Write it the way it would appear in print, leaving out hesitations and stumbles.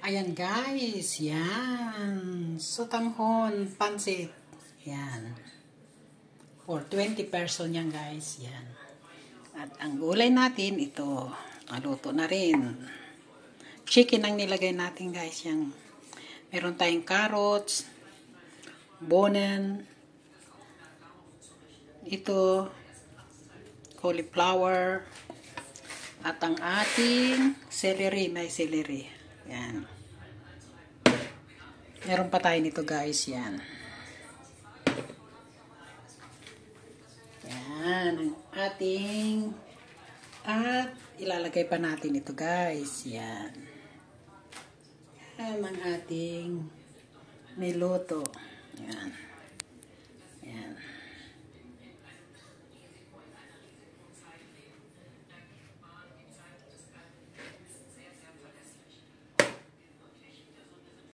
Ayan guys, yan. Sotanghon, pansit. Yan. For 20 person yan guys, yan. At ang gulay natin, ito. Naluto na rin. Chicken ang nilagay natin guys, yan. Meron tayong carrots, bonen, ito, cauliflower, at ang ating celery, may celery. Yan. Meron pa tayo nito guys, yan. Yan, ang ating, at ilalagay pa natin ito guys, yan. Yan ang ating niluto. Yan.